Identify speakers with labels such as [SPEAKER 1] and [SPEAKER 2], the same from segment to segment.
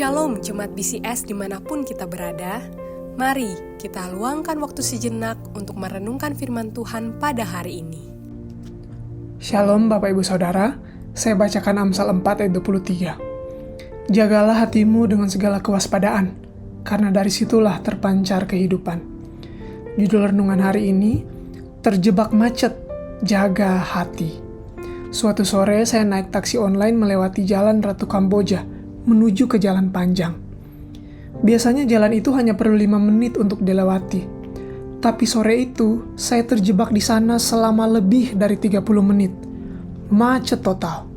[SPEAKER 1] Shalom Jemaat BCS dimanapun kita berada. Mari kita luangkan waktu sejenak untuk merenungkan firman Tuhan pada hari ini.
[SPEAKER 2] Shalom Bapak Ibu Saudara, saya bacakan Amsal 4 ayat 23. Jagalah hatimu dengan segala kewaspadaan, karena dari situlah terpancar kehidupan. Judul renungan hari ini, terjebak macet, jaga hati. Suatu sore saya naik taksi online melewati jalan Ratu Kamboja, menuju ke jalan panjang. Biasanya jalan itu hanya perlu 5 menit untuk dilewati. Tapi sore itu, saya terjebak di sana selama lebih dari 30 menit. Macet total.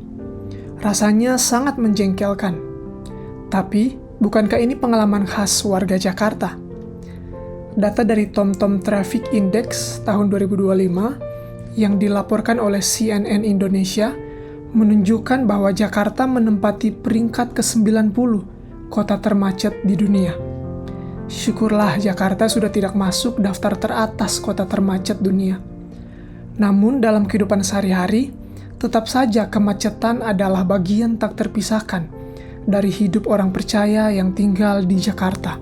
[SPEAKER 2] Rasanya sangat menjengkelkan. Tapi, bukankah ini pengalaman khas warga Jakarta? Data dari TomTom Traffic Index tahun 2025 yang dilaporkan oleh CNN Indonesia menunjukkan bahwa Jakarta menempati peringkat ke-90 kota termacet di dunia. Syukurlah Jakarta sudah tidak masuk daftar teratas kota termacet dunia. Namun dalam kehidupan sehari-hari, tetap saja kemacetan adalah bagian tak terpisahkan dari hidup orang percaya yang tinggal di Jakarta.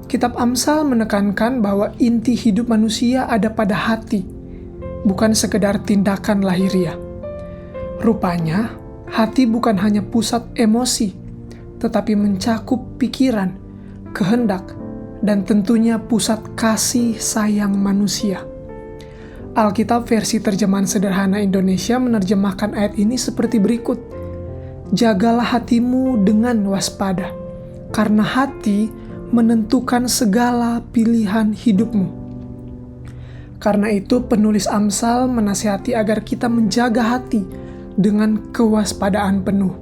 [SPEAKER 2] Kitab Amsal menekankan bahwa inti hidup manusia ada pada hati, bukan sekedar tindakan lahiriah. Rupanya, hati bukan hanya pusat emosi, tetapi mencakup pikiran, kehendak, dan tentunya pusat kasih sayang manusia. Alkitab versi terjemahan sederhana Indonesia menerjemahkan ayat ini seperti berikut. Jagalah hatimu dengan waspada, karena hati menentukan segala pilihan hidupmu. Karena itu penulis Amsal menasihati agar kita menjaga hati dengan kewaspadaan penuh.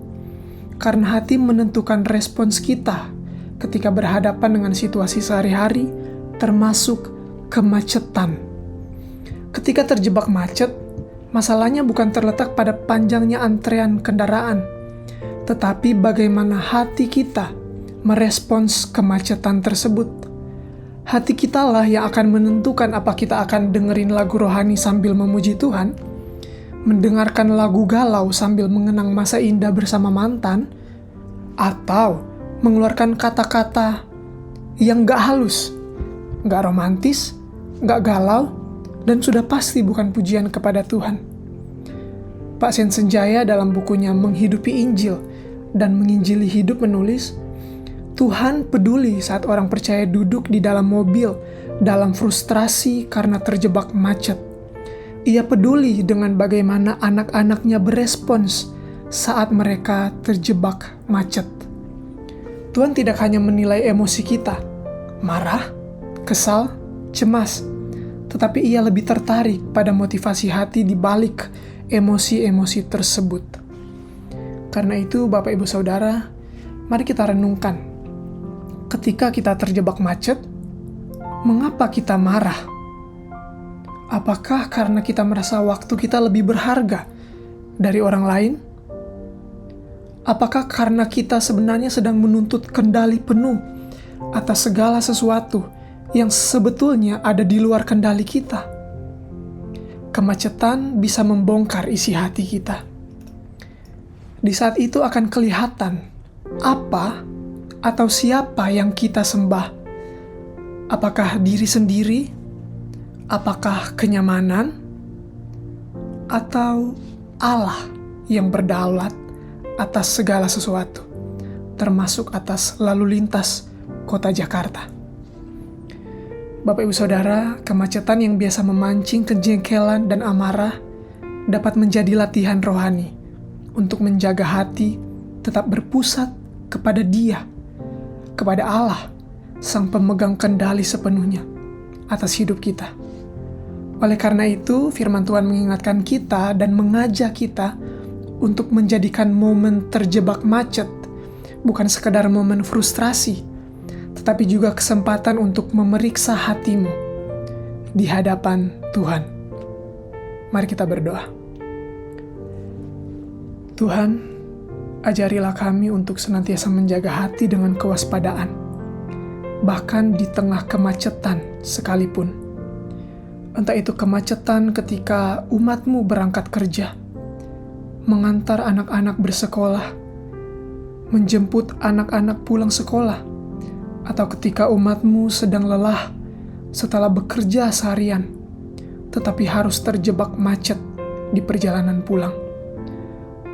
[SPEAKER 2] Karena hati menentukan respons kita ketika berhadapan dengan situasi sehari-hari, termasuk kemacetan. Ketika terjebak macet, masalahnya bukan terletak pada panjangnya antrean kendaraan, tetapi bagaimana hati kita merespons kemacetan tersebut. Hati kitalah yang akan menentukan apa kita akan dengerin lagu rohani sambil memuji Tuhan, mendengarkan lagu galau sambil mengenang masa indah bersama mantan, atau mengeluarkan kata-kata yang gak halus, gak romantis, gak galau, dan sudah pasti bukan pujian kepada Tuhan. Pak Sen Senjaya dalam bukunya Menghidupi Injil dan Menginjili Hidup menulis, Tuhan peduli saat orang percaya duduk di dalam mobil dalam frustrasi karena terjebak macet. Ia peduli dengan bagaimana anak-anaknya berespons saat mereka terjebak macet. Tuhan tidak hanya menilai emosi kita, marah, kesal, cemas, tetapi ia lebih tertarik pada motivasi hati di balik emosi-emosi tersebut. Karena itu, Bapak Ibu Saudara, mari kita renungkan. Ketika kita terjebak macet, mengapa kita marah? Apakah karena kita merasa waktu kita lebih berharga dari orang lain? Apakah karena kita sebenarnya sedang menuntut kendali penuh atas segala sesuatu yang sebetulnya ada di luar kendali kita? Kemacetan bisa membongkar isi hati kita. Di saat itu akan kelihatan apa atau siapa yang kita sembah. Apakah diri sendiri? Apakah kenyamanan atau Allah yang berdaulat atas segala sesuatu, termasuk atas lalu lintas kota Jakarta? Bapak Ibu Saudara, kemacetan yang biasa memancing kejengkelan dan amarah dapat menjadi latihan rohani untuk menjaga hati tetap berpusat kepada Dia, kepada Allah, Sang Pemegang kendali sepenuhnya atas hidup kita. Oleh karena itu, firman Tuhan mengingatkan kita dan mengajak kita untuk menjadikan momen terjebak macet bukan sekadar momen frustrasi, tetapi juga kesempatan untuk memeriksa hatimu di hadapan Tuhan. Mari kita berdoa. Tuhan, ajarilah kami untuk senantiasa menjaga hati dengan kewaspadaan, bahkan di tengah kemacetan sekalipun. Entah itu kemacetan ketika umat-Mu berangkat kerja, mengantar anak-anak bersekolah, menjemput anak-anak pulang sekolah, atau ketika umatmu sedang lelah setelah bekerja seharian, tetapi harus terjebak macet di perjalanan pulang.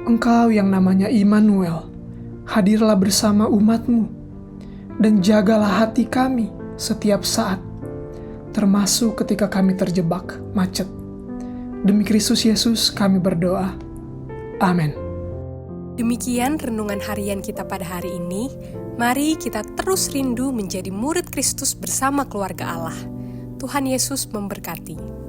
[SPEAKER 2] Engkau yang namanya Immanuel, hadirlah bersama umatmu, dan jagalah hati kami setiap saat, termasuk ketika kami terjebak macet. Demi Kristus Yesus kami berdoa. Amin.
[SPEAKER 1] Demikian renungan harian kita pada hari ini. Mari kita terus rindu menjadi murid Kristus bersama keluarga Allah. Tuhan Yesus memberkati.